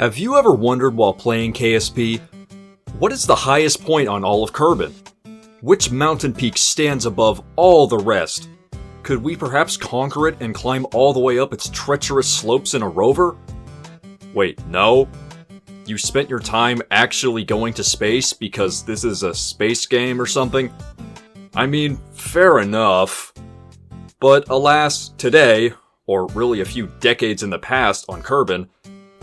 Have you ever wondered while playing KSP, what is the highest point on all of Kerbin? Which mountain peak stands above all the rest? Could we perhaps conquer it and climb all the way up its treacherous slopes in a rover? Wait, no? You spent your time actually going to space because this is a space game or something? I mean, fair enough. But alas, today, or really a few decades in the past on Kerbin,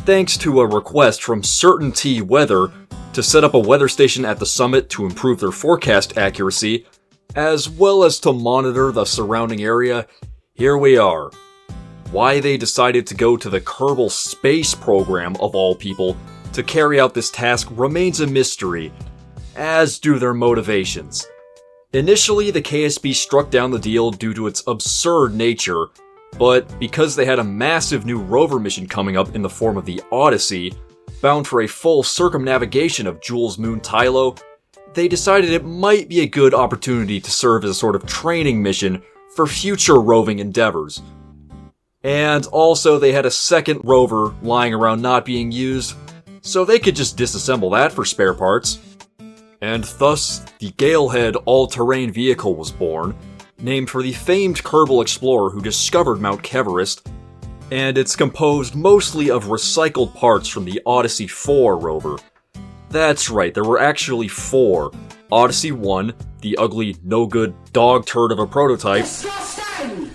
thanks to a request from Certainty Weather to set up a weather station at the summit to improve their forecast accuracy, as well as to monitor the surrounding area, here we are. Why they decided to go to the Kerbal Space Program, of all people, to carry out this task remains a mystery, as do their motivations. Initially, the KSP struck down the deal due to its absurd nature, but because they had a massive new rover mission coming up in the form of the Odyssey, bound for a full circumnavigation of Jules Moon Tylo, they decided it might be a good opportunity to serve as a sort of training mission for future roving endeavors. And also they had a second rover lying around not being used, so they could just disassemble that for spare parts. And thus, the Galehead all-terrain vehicle was born, named for the famed Kerbal explorer who discovered Mount Kevist, and it's composed mostly of recycled parts from the Odyssey 4 rover. That's right, there were actually 4. Odyssey 1, the ugly, no-good dog turd of a prototype. Disgusting!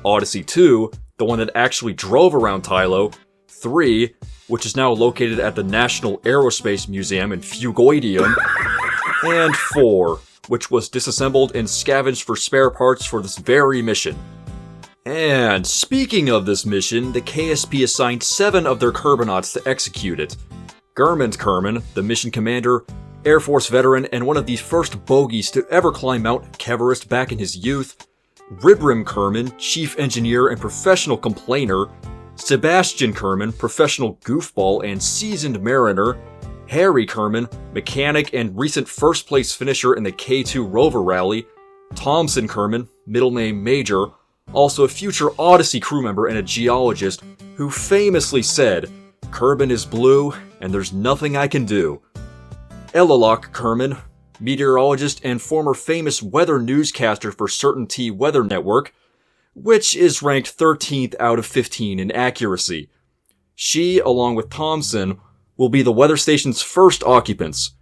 Odyssey 2, the one that actually drove around Tylo. 3, which is now located at the National Aerospace Museum in Fugoidium. And 4, which was disassembled and scavenged for spare parts for this very mission. And speaking of this mission, the KSP assigned 7 of their Kerbinauts to execute it. Germund, the mission commander, Air Force veteran, and one of the first bogies to ever climb Mount Kevist back in his youth, Kerbin, chief engineer and professional complainer, Sebastian Kerbin, professional goofball and seasoned mariner, Harry Kerbin, mechanic and recent first place finisher in the K2 Rover Rally, Thompson Kerbin, middle name Major, also a future Odyssey crew member and a geologist, who famously said, "Kerbin is blue, and there's nothing I can do." Elilok Kerbin, meteorologist and former famous weather newscaster for Certainty Weather Network, which is ranked 13th out of 15 in accuracy. She, along with Thompson, will be the weather station's first occupants.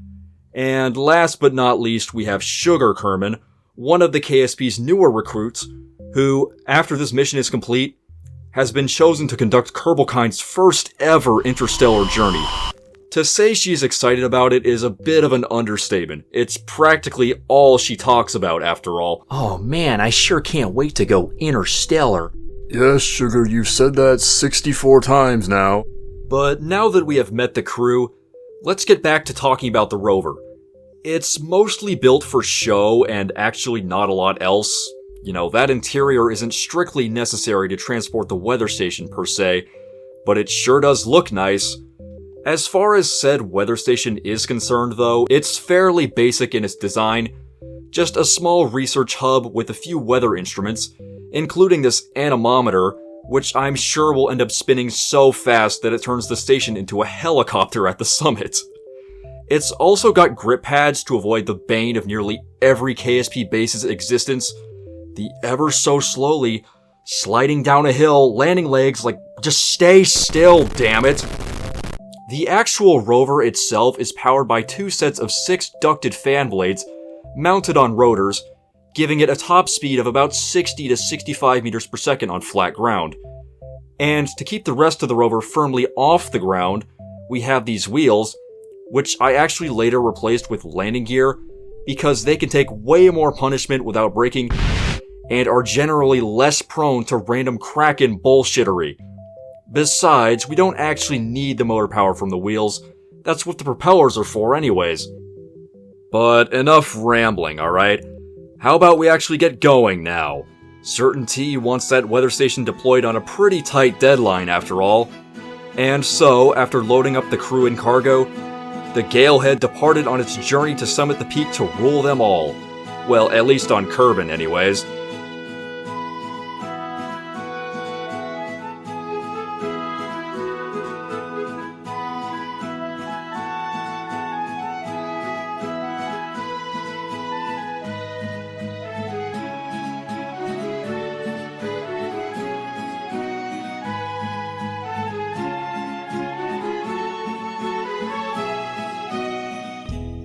And last but not least, we have Sugar Kerbin, one of the KSP's newer recruits, who, after this mission is complete, has been chosen to conduct Kerbalkind's first ever interstellar journey. To say she's excited about it is a bit of an understatement. It's practically all she talks about, after all. Oh man, I sure can't wait to go interstellar. Yes, Sugar, you've said that 64 times now. But now that we have met the crew, let's get back to talking about the rover. It's mostly built for show and actually not a lot else. You know, that interior isn't strictly necessary to transport the weather station per se, but it sure does look nice. As far as said weather station is concerned though, it's fairly basic in its design. Just a small research hub with a few weather instruments, including this anemometer, which I'm sure will end up spinning so fast that it turns the station into a helicopter at the summit. It's also got grip pads to avoid the bane of nearly every KSP base's existence, the ever so slowly sliding down a hill landing legs like just stay still, damn it. The actual rover itself is powered by 2 sets of 6 ducted fan blades mounted on rotors, giving it a top speed of about 60 to 65 meters per second on flat ground. And to keep the rest of the rover firmly off the ground, we have these wheels, which I actually later replaced with landing gear, because they can take way more punishment without breaking, and are generally less prone to random Kraken bullshittery. Besides, we don't actually need the motor power from the wheels, that's what the propellers are for anyways. But enough rambling, alright? How about we actually get going now? Certainty wants that weather station deployed on a pretty tight deadline after all. And so, after loading up the crew and cargo, the Galehead departed on its journey to summit the peak to rule them all. Well, at least on Kerbin anyways.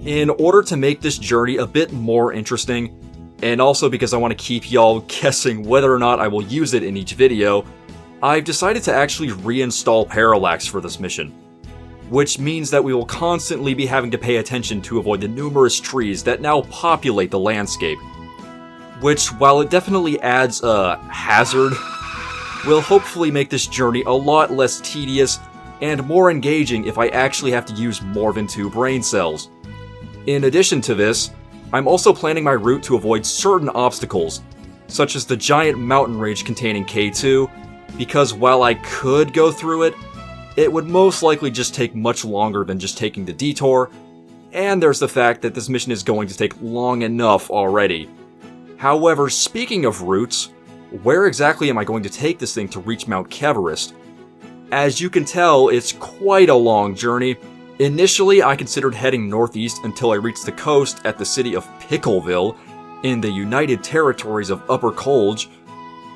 In order to make this journey a bit more interesting, and also because I want to keep y'all guessing whether or not I will use it in each video, I've decided to actually reinstall parallax for this mission, which means that we will constantly be having to pay attention to avoid the numerous trees that now populate the landscape, which, while it definitely adds a hazard, will hopefully make this journey a lot less tedious and more engaging if I actually have to use more than 2 brain cells. In addition to this, I'm also planning my route to avoid certain obstacles, such as the giant mountain range containing K2, because while I could go through it, it would most likely just take much longer than just taking the detour, and there's the fact that this mission is going to take long enough already. However, speaking of routes, where exactly am I going to take this thing to reach Mount Kevist? As you can tell, it's quite a long journey. Initially, I considered heading northeast until I reached the coast at the city of Pickleville in the United Territories of Upper Colge,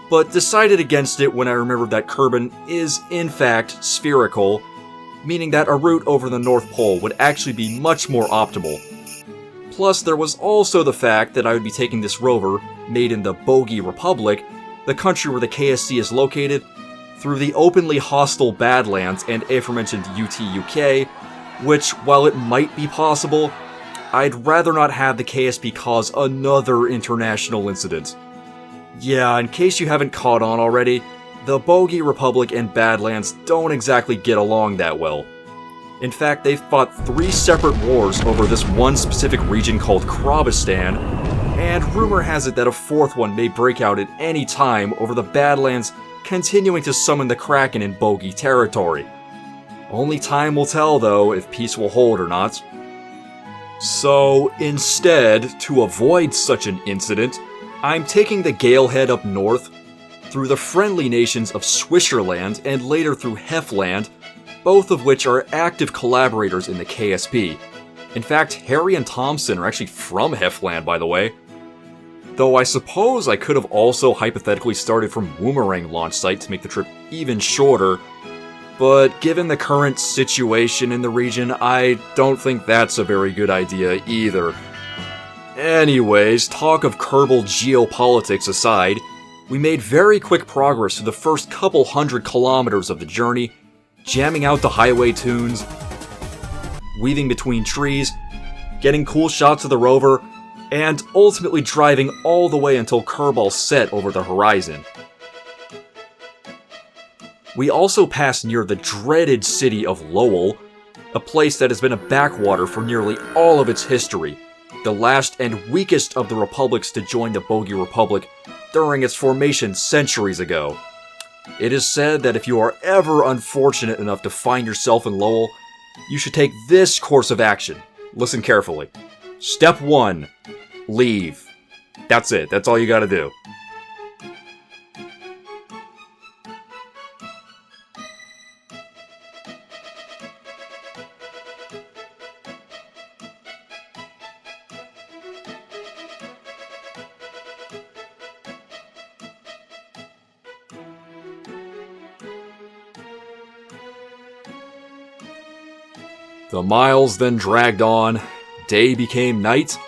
but decided against it when I remembered that Kerbin is in fact spherical, meaning that a route over the North Pole would actually be much more optimal. Plus, there was also the fact that I would be taking this rover, made in the Bogey Republic, the country where the KSC is located, through the openly hostile Badlands and aforementioned UT-UK, which, while it might be possible, I'd rather not have the KSP cause another international incident. Yeah, in case you haven't caught on already, the Bogey Republic and Badlands don't exactly get along that well. In fact, they've fought 3 separate wars over this one specific region called Krobistan, and rumor has it that a 4th one may break out at any time over the Badlands continuing to summon the Kraken in Bogey territory. Only time will tell, though, if peace will hold or not. So, instead, to avoid such an incident, I'm taking the Galehead up north, through the friendly nations of Swisherland and later through Hefland, both of which are active collaborators in the KSP. In fact, Harry and Thompson are actually from Hefland, by the way. Though I suppose I could have also hypothetically started from Woomerang launch site to make the trip even shorter, but given the current situation in the region, I don't think that's a very good idea either. Anyways, talk of Kerbal geopolitics aside, we made very quick progress through the first couple hundred kilometers of the journey, jamming out the highway tunes, weaving between trees, getting cool shots of the rover, and ultimately driving all the way until Kerbal set over the horizon. We also passed near the dreaded city of Lowell, a place that has been a backwater for nearly all of its history, the last and weakest of the republics to join the Bogey Republic during its formation centuries ago. It is said that if you are ever unfortunate enough to find yourself in Lowell, you should take this course of action. Listen carefully. Step 1. Leave. That's it. That's all you gotta do. The miles then dragged on, day became night,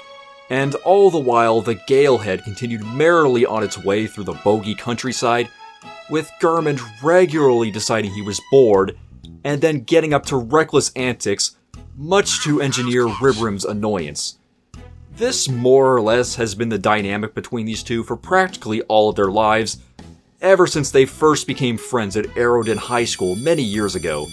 and all the while the Galehead continued merrily on its way through the Bogey countryside, with Germund regularly deciding he was bored, and then getting up to reckless antics, much to engineer Ribrim's annoyance. This more or less has been the dynamic between these two for practically all of their lives, ever since they first became friends at Arrowden High School many years ago.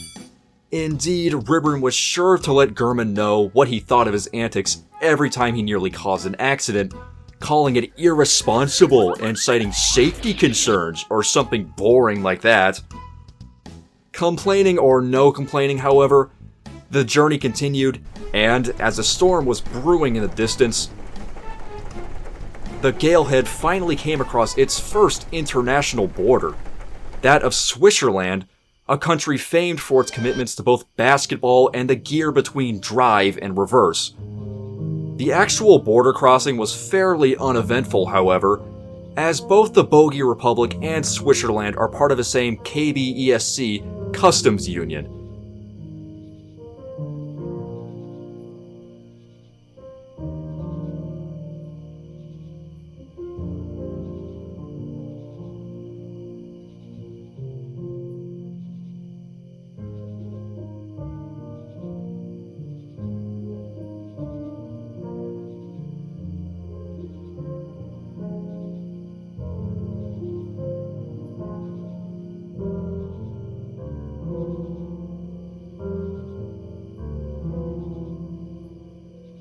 Indeed, Ribrim was sure to let Germund know what he thought of his antics every time he nearly caused an accident, calling it irresponsible and citing safety concerns or something boring like that. Complaining or no complaining, however, the journey continued, and as a storm was brewing in the distance, the Galehead finally came across its first international border, that of Swisherland, a country famed for its commitments to both basketball and the gear between drive and reverse. The actual border crossing was fairly uneventful, however, as both the Bogey Republic and Swisherland are part of the same KBESC customs union.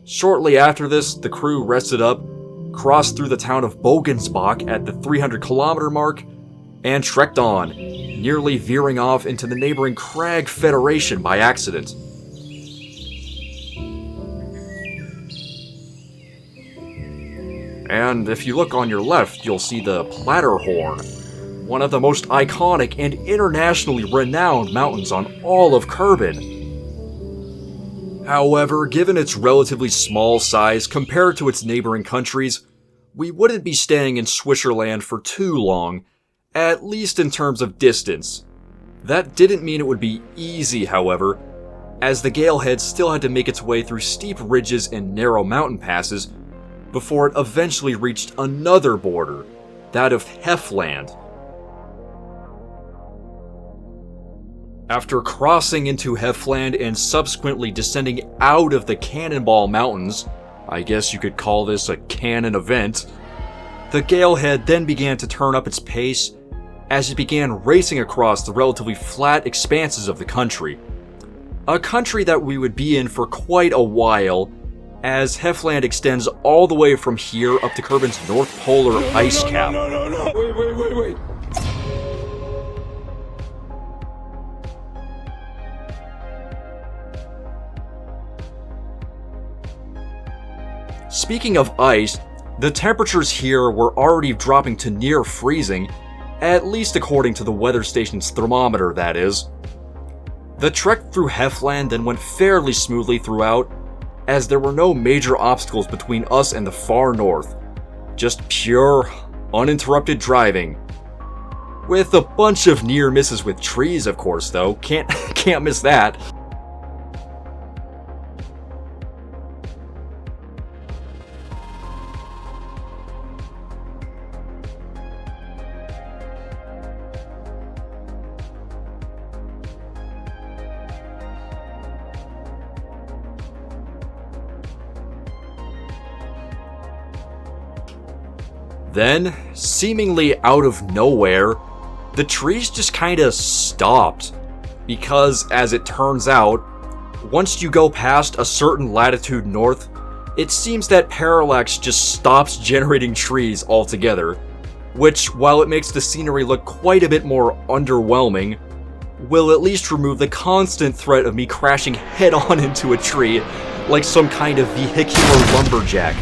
Shortly after this, the crew rested up, crossed through the town of Bogensbach at the 300-kilometer mark, and trekked on, nearly veering off into the neighboring Crag Federation by accident. And if you look on your left, you'll see the Platterhorn, one of the most iconic and internationally renowned mountains on all of Kerbin. However, given its relatively small size compared to its neighboring countries, we wouldn't be staying in Swisherland for too long, at least in terms of distance. That didn't mean it would be easy, however, as the Galehead still had to make its way through steep ridges and narrow mountain passes before it eventually reached another border, that of Hefland. After crossing into Hefland and subsequently descending out of the Cannonball Mountains, I guess you could call this a canon event, the Galehead then began to turn up its pace as it began racing across the relatively flat expanses of the country. A country that we would be in for quite a while, as Hefland extends all the way from here up to Kerbin's North Polar ice cap. No. Wait. Speaking of ice, the temperatures here were already dropping to near freezing, at least according to the weather station's thermometer, that is. The trek through Hefland then went fairly smoothly throughout, as there were no major obstacles between us and the far north. Just pure, uninterrupted driving. With a bunch of near misses with trees, of course, though. Can't miss that. Then, seemingly out of nowhere, the trees just kinda stopped. Because, as it turns out, once you go past a certain latitude north, it seems that parallax just stops generating trees altogether, which, while it makes the scenery look quite a bit more underwhelming, will at least remove the constant threat of me crashing head-on into a tree like some kind of vehicular lumberjack.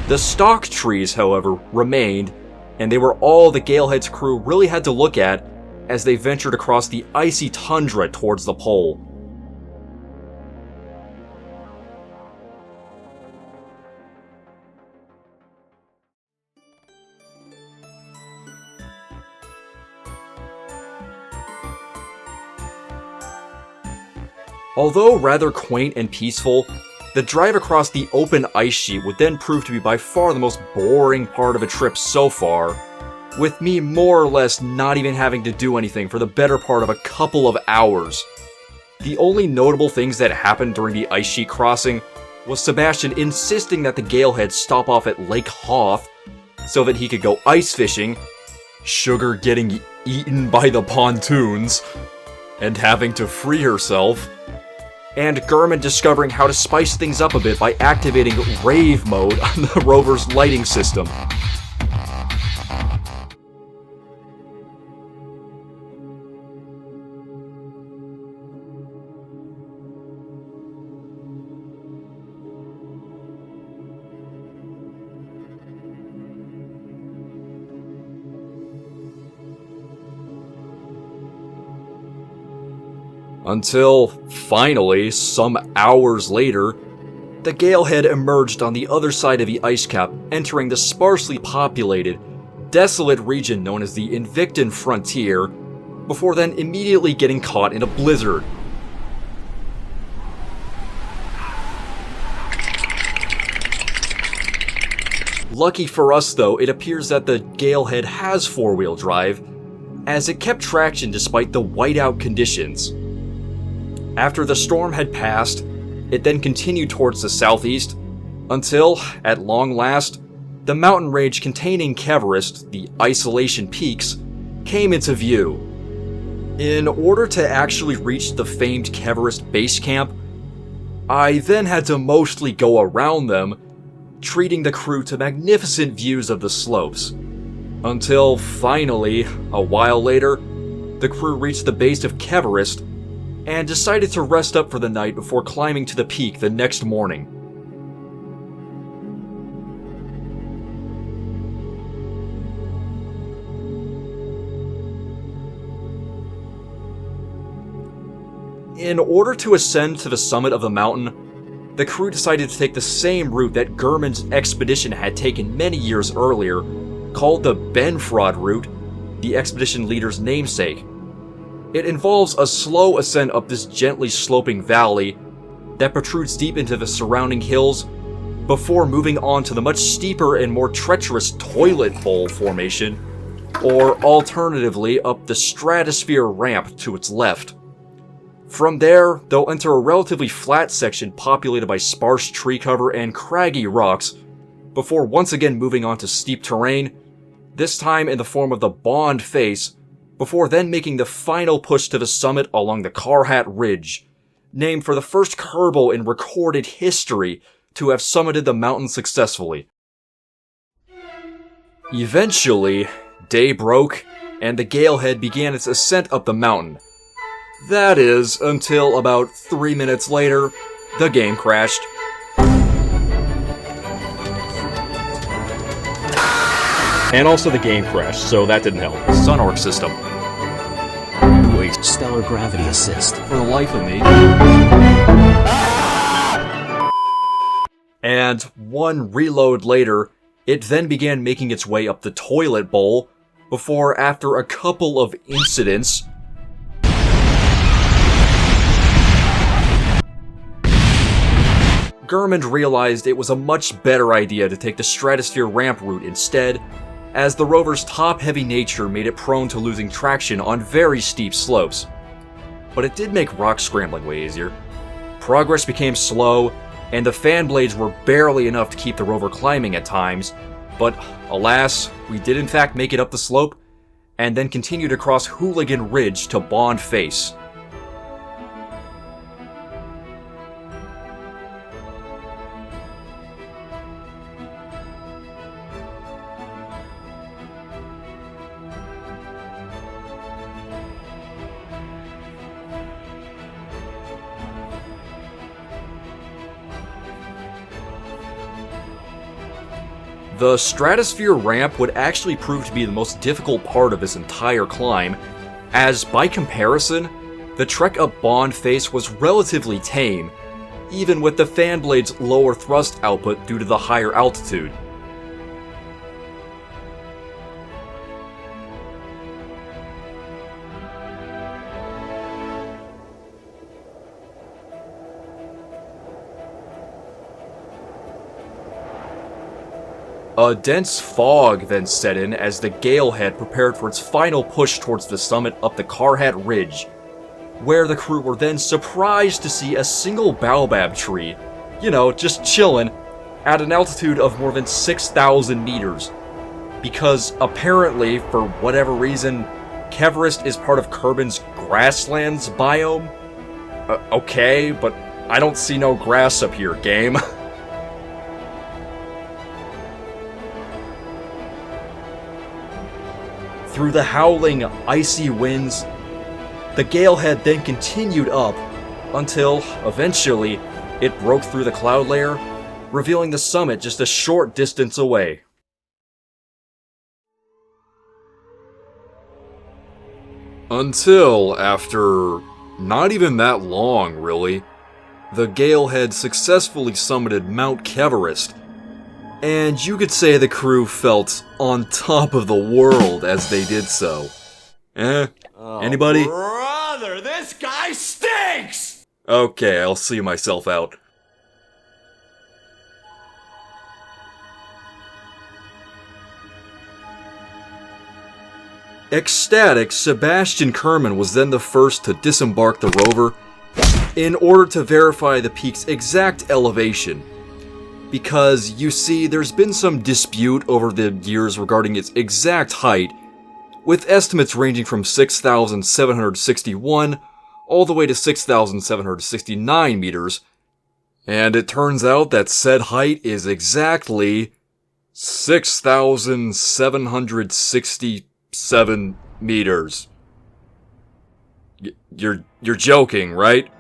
The stock trees, however, remained, and they were all the Galehead's crew really had to look at as they ventured across the icy tundra towards the pole. Although rather quaint and peaceful, the drive across the open ice sheet would then prove to be by far the most boring part of a trip so far, with me more or less not even having to do anything for the better part of a couple of hours. The only notable things that happened during the ice sheet crossing was Sebastian insisting that the Galehead stop off at Lake Hoth so that he could go ice fishing, Sugar getting eaten by the pontoons, and having to free herself, and Germund discovering how to spice things up a bit by activating rave mode on the rover's lighting system. Until, finally, some hours later, the Galehead emerged on the other side of the ice cap, entering the sparsely populated, desolate region known as the Invictan Frontier, before then immediately getting caught in a blizzard. Lucky for us, though, it appears that the Galehead has four-wheel drive, as it kept traction despite the whiteout conditions. After the storm had passed, it then continued towards the southeast, until, at long last, the mountain range containing Kevist, the Isolation Peaks, came into view. In order to actually reach the famed Kevist base camp, I then had to mostly go around them, treating the crew to magnificent views of the slopes. Until, finally, a while later, the crew reached the base of Kevist and decided to rest up for the night before climbing to the peak the next morning. In order to ascend to the summit of the mountain, the crew decided to take the same route that Germund's expedition had taken many years earlier, called the Benfrod route, the expedition leader's namesake. It involves a slow ascent up this gently sloping valley that protrudes deep into the surrounding hills before moving on to the much steeper and more treacherous Toilet Bowl formation, or alternatively up the stratosphere ramp to its left. From there, they'll enter a relatively flat section populated by sparse tree cover and craggy rocks, before once again moving on to steep terrain, this time in the form of the Bond Face, before then making the final push to the summit along the Carhat Ridge, named for the first Kerbal in recorded history to have summited the mountain successfully. Eventually, day broke, and the Galehead began its ascent up the mountain. That is, until about 3 minutes later, the game crashed. And also the game crashed, so that didn't help. Sun Arc system. Wait, stellar gravity assist. For the life of me. And one reload later, it then began making its way up the Toilet Bowl, before after a couple of incidents, Germund realized it was a much better idea to take the stratosphere ramp route instead, as the rover's top-heavy nature made it prone to losing traction on very steep slopes. But it did make rock scrambling way easier. Progress became slow, and the fan blades were barely enough to keep the rover climbing at times, but alas, we did in fact make it up the slope, and then continued across Hooligan Ridge to Bond Face. The stratosphere ramp would actually prove to be the most difficult part of this entire climb, as by comparison, the trek up Bond Face was relatively tame, even with the fan blade's lower thrust output due to the higher altitude. A dense fog then set in as the Galehead prepared for its final push towards the summit up the Carhat Ridge, where the crew were then surprised to see a single baobab tree, just chillin', at an altitude of more than 6,000 meters. Because apparently, for whatever reason, Kevist is part of Kerbin's grasslands biome? Okay, but I don't see no grass up here, game. Through the howling, icy winds, the Galehead then continued up until, eventually, it broke through the cloud layer, revealing the summit just a short distance away. Until, after not even that long, really, the Galehead successfully summited Mount Kevist, and you could say the crew felt on top of the world as they did so. Anybody? Brother, this guy stinks! Okay, I'll see myself out. Ecstatic, Sebastian Kerman was then the first to disembark the rover in order to verify the peak's exact elevation. Because, you see, there's been some dispute over the years regarding its exact height, with estimates ranging from 6,761 all the way to 6,769 meters, And it turns out that said height is exactly 6,767 meters. You're joking, right?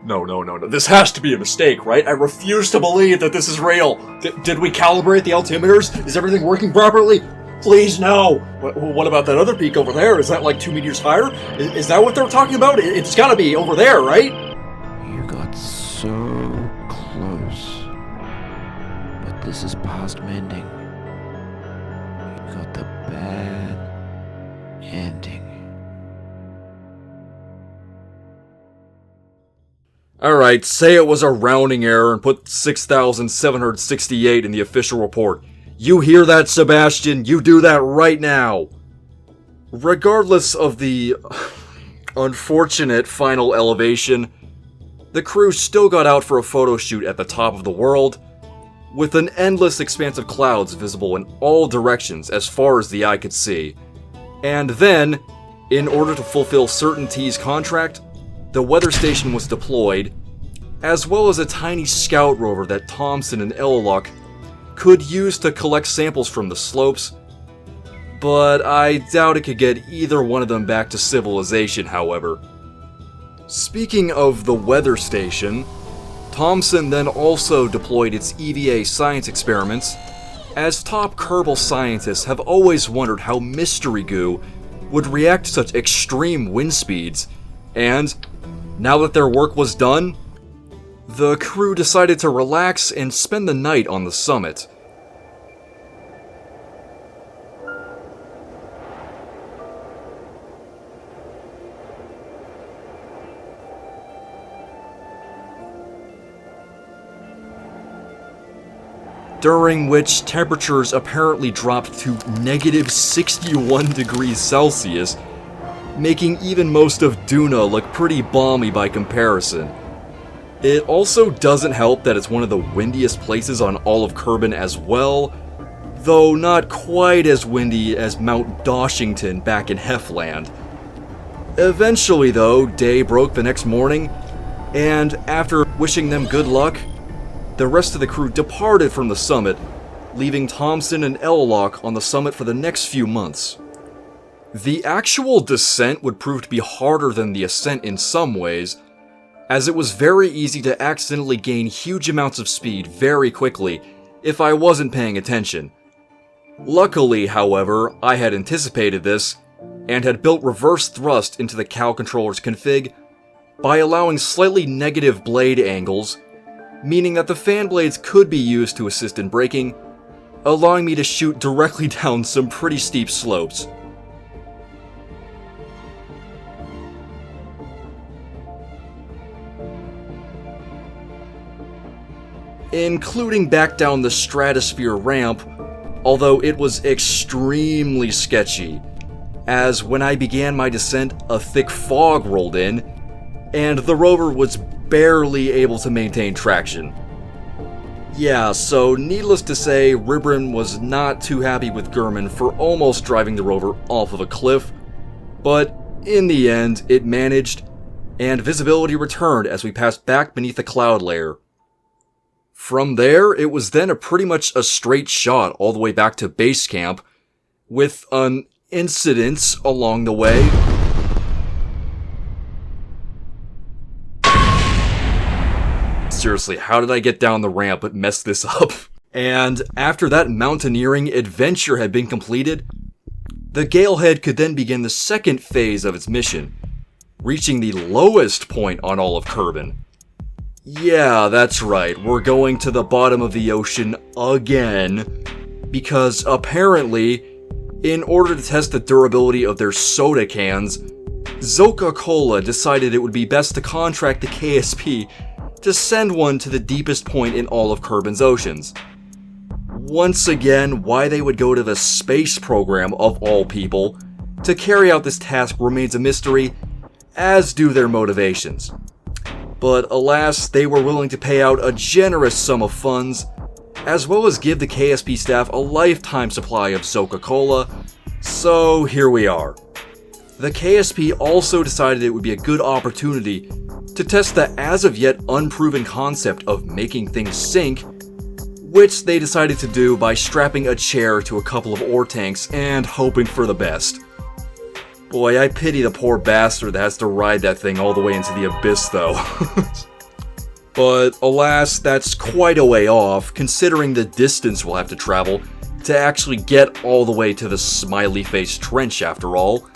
No. This has to be a mistake, right? I refuse to believe that this is real. Did we calibrate the altimeters? Is everything working properly? Please, no. What about that other peak over there? Is that like 2 meters higher? Is that what they're talking about? It's gotta be over there, right? You got so close. But this is past mending. You got the bad ending. Alright, say it was a rounding error and put 6,768 in the official report. You hear that, Sebastian? You do that right now! Regardless of the unfortunate final elevation, the crew still got out for a photo shoot at the top of the world, with an endless expanse of clouds visible in all directions as far as the eye could see. And then, in order to fulfill CertainT's contract, the weather station was deployed, as well as a tiny scout rover that Thompson and Ellock could use to collect samples from the slopes, but I doubt it could get either one of them back to civilization, however. Speaking of the weather station, Thompson then also deployed its EVA science experiments, as top Kerbal scientists have always wondered how Mystery Goo would react to such extreme wind speeds, and now that their work was done, the crew decided to relax and spend the night on the summit. During which temperatures apparently dropped to negative 61 degrees Celsius, making even most of Duna look pretty balmy by comparison. It also doesn't help that it's one of the windiest places on all of Kerbin as well, though not quite as windy as Mount Doshington back in Hefland. Eventually though, day broke the next morning, and after wishing them good luck, the rest of the crew departed from the summit, leaving Thompson and Ellock on the summit for the next few months. The actual descent would prove to be harder than the ascent in some ways, as it was very easy to accidentally gain huge amounts of speed very quickly if I wasn't paying attention. Luckily, however, I had anticipated this, and had built reverse thrust into the cow controller's config by allowing slightly negative blade angles, meaning that the fan blades could be used to assist in braking, allowing me to shoot directly down some pretty steep slopes. Including back down the stratosphere ramp, although it was extremely sketchy, as when I began my descent, a thick fog rolled in, and the rover was barely able to maintain traction. Yeah, so needless to say, Ribrin was not too happy with Germund for almost driving the rover off of a cliff, but in the end, it managed, and visibility returned as we passed back beneath the cloud layer. From there, it was then pretty much a straight shot all the way back to base camp, with an incident along the way. Seriously, how did I get down the ramp but mess this up? And after that mountaineering adventure had been completed, the Galehead could then begin the second phase of its mission, reaching the lowest point on all of Kerbin. Yeah, that's right, we're going to the bottom of the ocean again, because apparently, in order to test the durability of their soda cans, Zoka-Cola decided it would be best to contract the KSP to send one to the deepest point in all of Kerbin's oceans. Once again, why they would go to the space program, of all people, to carry out this task remains a mystery, as do their motivations. But alas, they were willing to pay out a generous sum of funds, as well as give the KSP staff a lifetime supply of Zoka-Cola, so here we are. The KSP also decided it would be a good opportunity to test the as of yet unproven concept of making things sink, which they decided to do by strapping a chair to a couple of ore tanks and hoping for the best. Boy, I pity the poor bastard that has to ride that thing all the way into the abyss, though. But alas, that's quite a way off, considering the distance we'll have to travel to actually get all the way to the smiley-faced trench after all.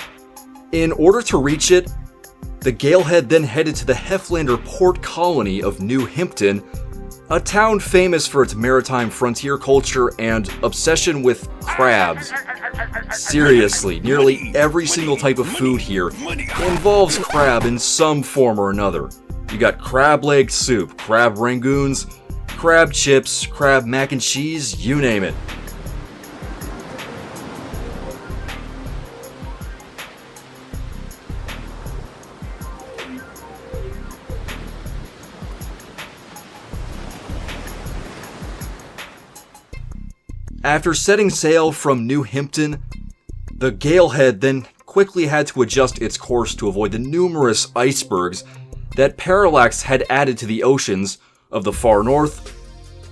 In order to reach it, the Galehead then headed to the Heflander port colony of New Himpton, a town famous for its maritime frontier culture and obsession with crabs. Seriously, nearly every single type of food here involves crab in some form or another. You got crab leg soup, crab rangoons, crab chips, crab mac and cheese, you name it. After setting sail from New Himpton, the Galehead then quickly had to adjust its course to avoid the numerous icebergs that Parallax had added to the oceans of the far north.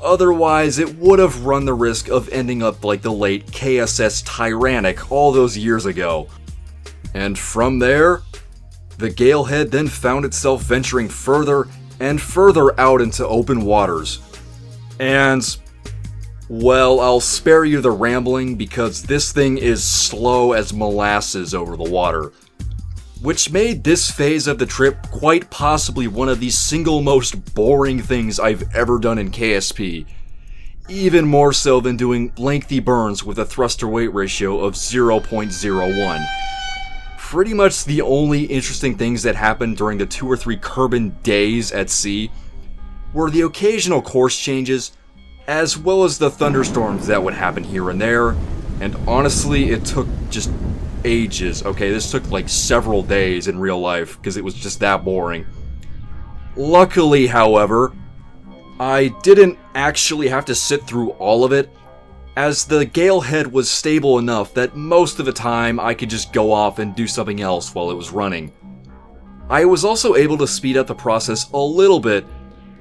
Otherwise, it would have run the risk of ending up like the late KSS Tyrannic all those years ago. And from there, the Galehead then found itself venturing further and further out into open waters. And well, I'll spare you the rambling because this thing is slow as molasses over the water, which made this phase of the trip quite possibly one of the single most boring things I've ever done in KSP, even more so than doing lengthy burns with a thruster-weight ratio of 0.01. Pretty much the only interesting things that happened during the 2 or 3 Kerbin days at sea were the occasional course changes, as well as the thunderstorms that would happen here and there, and honestly, it took just ages. Okay, this took like several days in real life, because it was just that boring. Luckily, however, I didn't actually have to sit through all of it, as the Galehead was stable enough that most of the time I could just go off and do something else while it was running. I was also able to speed up the process a little bit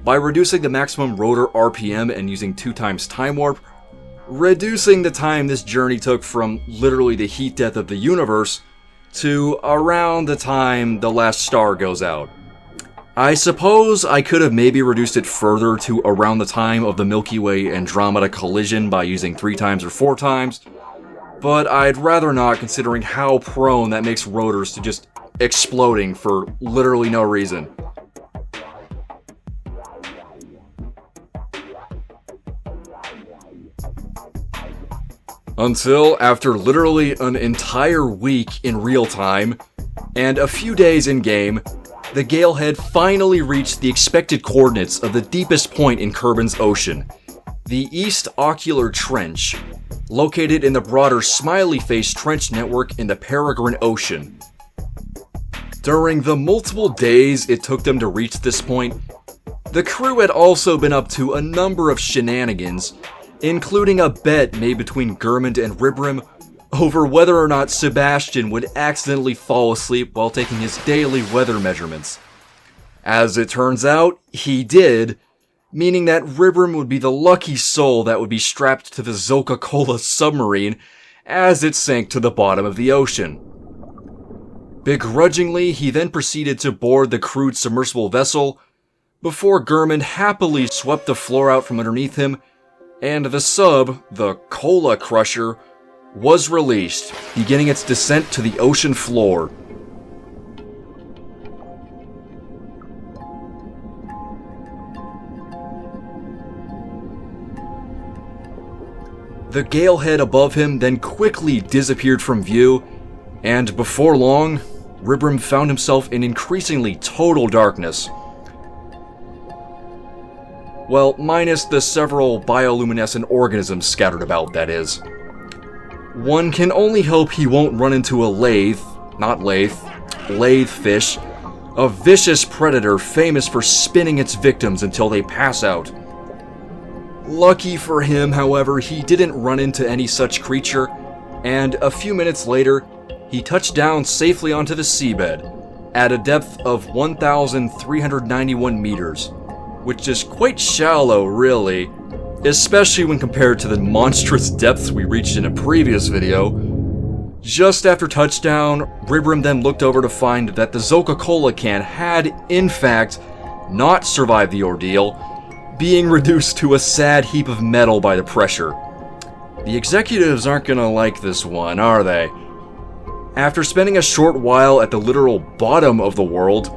by reducing the maximum rotor RPM and using 2 times time warp, reducing the time this journey took from literally the heat death of the universe to around the time the last star goes out. I suppose I could have maybe reduced it further to around the time of the Milky Way Andromeda collision by using 3 times or 4 times, but I'd rather not, considering how prone that makes rotors to just exploding for literally no reason. Until, after literally an entire week in real time, and a few days in-game, the Galehead finally reached the expected coordinates of the deepest point in Kerbin's ocean, the East Ocular Trench, located in the broader Smiley Face Trench network in the Peregrine Ocean. During the multiple days it took them to reach this point, the crew had also been up to a number of shenanigans, including a bet made between Germund and Ribrim over whether or not Sebastian would accidentally fall asleep while taking his daily weather measurements. As it turns out, he did, meaning that Ribrim would be the lucky soul that would be strapped to the Zoka-Cola submarine as it sank to the bottom of the ocean. Begrudgingly, he then proceeded to board the crewed submersible vessel, before Germund happily swept the floor out from underneath him, and the sub, the Cola Crusher, was released, beginning its descent to the ocean floor. The Galehead above him then quickly disappeared from view, and before long, Ribrim found himself in increasingly total darkness. Well, minus the several bioluminescent organisms scattered about, that is. One can only hope he won't run into a lathe fish, a vicious predator famous for spinning its victims until they pass out. Lucky for him, however, he didn't run into any such creature, and a few minutes later, he touched down safely onto the seabed, at a depth of 1,391 meters, which is quite shallow, really, especially when compared to the monstrous depths we reached in a previous video. Just after touchdown, Ribram then looked over to find that the Coca-Cola can had, in fact, not survived the ordeal, being reduced to a sad heap of metal by the pressure. The executives aren't gonna like this one, are they? After spending a short while at the literal bottom of the world,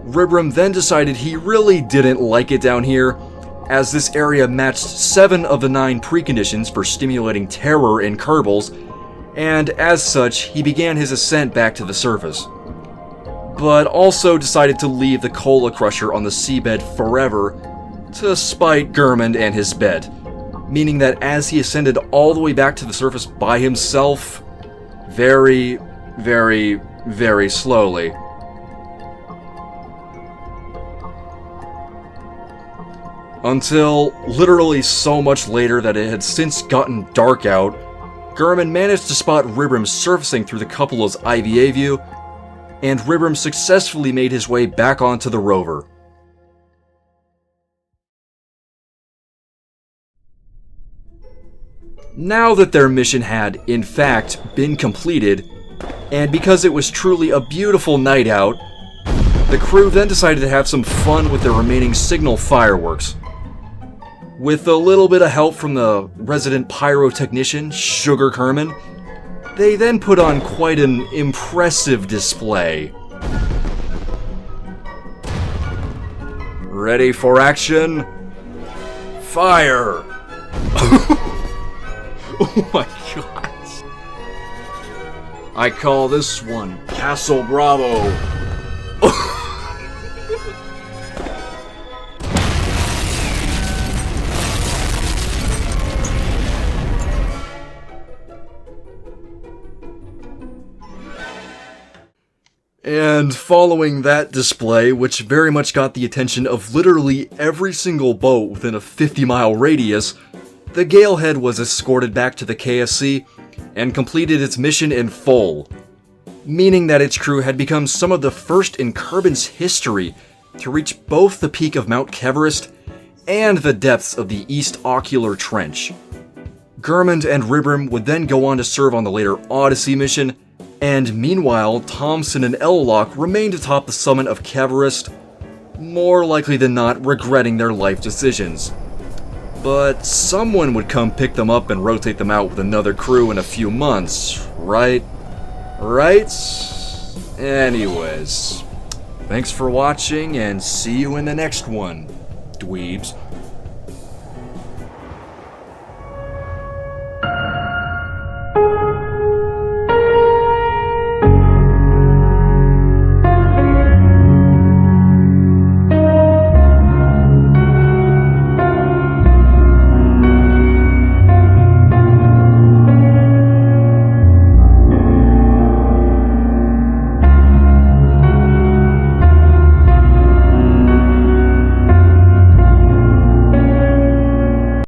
Ribram then decided he really didn't like it down here, as this area matched 7 of the 9 preconditions for stimulating terror in Kerbals, and as such, he began his ascent back to the surface. But also decided to leave the Cola Crusher on the seabed forever, to spite Germund and his bed, meaning that as he ascended all the way back to the surface by himself, very, very, very slowly. Until literally so much later that it had since gotten dark out, Germund managed to spot Ribram surfacing through the cupola's IVA view, and Ribram successfully made his way back onto the rover. Now that their mission had, in fact, been completed, and because it was truly a beautiful night out, the crew then decided to have some fun with their remaining signal fireworks. With a little bit of help from the resident pyrotechnician, Sugar Kerman, they then put on quite an impressive display. Ready for action? Fire! Oh my god. I call this one Castle Bravo. And following that display, which very much got the attention of literally every single boat within a 50-mile radius, the Galehead was escorted back to the KSC and completed its mission in full, meaning that its crew had become some of the first in Kerbin's history to reach both the peak of Mount Kevist and the depths of the East Ocular Trench. Germund and Ribram would then go on to serve on the later Odyssey mission, and meanwhile, Thompson and Ellock remained atop the summit of Kevist, more likely than not regretting their life decisions. But someone would come pick them up and rotate them out with another crew in a few months, right? Right? Anyways, thanks for watching and see you in the next one, dweebs.